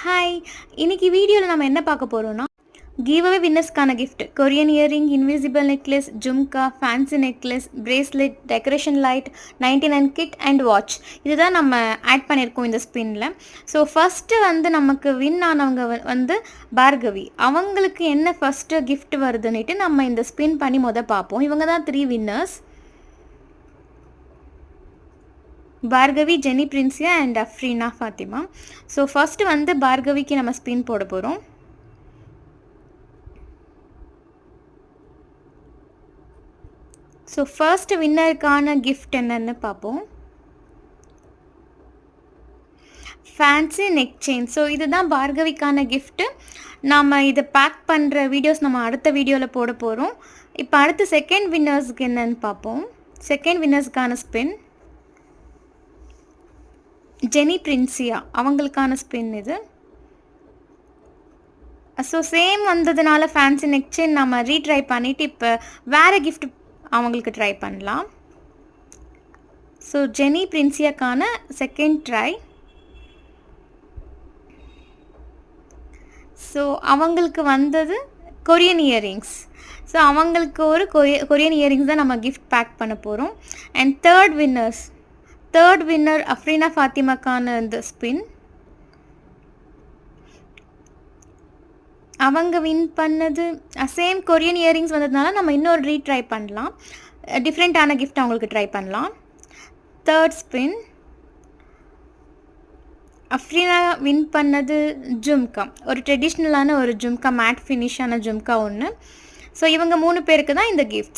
Hi, இன்னைக்கு வீடியோவில் நம்ம என்ன பார்க்க போகிறோம்னா கிவ் அவே வின்னர்ஸ்க்கான gift Korean earring, invisible necklace, jhumka, fancy necklace, bracelet, decoration light, 99 kit and watch. இதுதான் நம்ம ஆட் பண்ணியிருக்கோம் இந்த ஸ்பின்னில். ஸோ ஃபஸ்ட்டு நமக்கு வின் ஆனவங்க வந்து பார்கவி. அவங்களுக்கு என்ன ஃபஸ்ட்டு கிஃப்ட் வருதுன்னுட்டு நம்ம இந்த ஸ்பின் பண்ணி பார்ப்போம். இவங்க தான் 3 winners: Bhargavi, Jeni Princia and Afreena Fathima. So first பார்கவிக்கு நம்ம ஸ்பின் போட போகிறோம். ஸோ ஃபர்ஸ்ட் வின்னருக்கான கிஃப்ட் என்னன்னு பார்ப்போம். Fancy neck chain. ஸோ இதுதான் பார்கவிக்கான கிஃப்ட்டு. நாம் இதை பேக் பண்ணுற வீடியோஸ் நம்ம அடுத்த வீடியோவில் போட போகிறோம். இப்போ அடுத்து செகண்ட் வின்னர்ஸுக்கு என்னன்னு பார்ப்போம். செகண்ட் வின்னர்ஸுக்கான ஸ்பின் ஜெனி பிரின்சியா, அவங்களுக்கான ஸ்பின் இது. ஸோ சேம் வந்ததுனால ஃபேன்சி நெக் செயின் நம்ம ரீட்ரை பண்ணிவிட்டு இப்போ வேறு கிஃப்ட் அவங்களுக்கு ட்ரை பண்ணலாம். ஸோ ஜெனி பிரின்சியாக்கான செகண்ட் ட்ரை. ஸோ அவங்களுக்கு வந்தது கொரியன் இயரிங்ஸ். ஸோ அவங்களுக்கு ஒரு கொரியன் இயரிங்ஸ் தான் நம்ம கிஃப்ட் பேக் பண்ண போகிறோம். அண்ட் தேர்ட் வின்னர் அஃப்ரீனா ஃபாத்திமாக்கான இந்த ஸ்பின். அவங்க வின் பண்ணது சேம் கொரியன் இயரிங்ஸ் வந்ததுனால நம்ம இன்னொரு ரீட்ரை பண்ணலாம். டிஃப்ரெண்ட்டான கிஃப்ட் அவங்களுக்கு ட்ரை பண்ணலாம். தேர்ட் ஸ்பின் அஃப்ரீனா வின் பண்ணது ஜும்கா, ஒரு ட்ரெடிஷ்னலான ஒரு ஜும்கா, மேட் ஃபினிஷான ஜும்கா ஒன்று. ஸோ இவங்க 3 பேருக்கு தான் இந்த கிஃப்ட்ஸ்.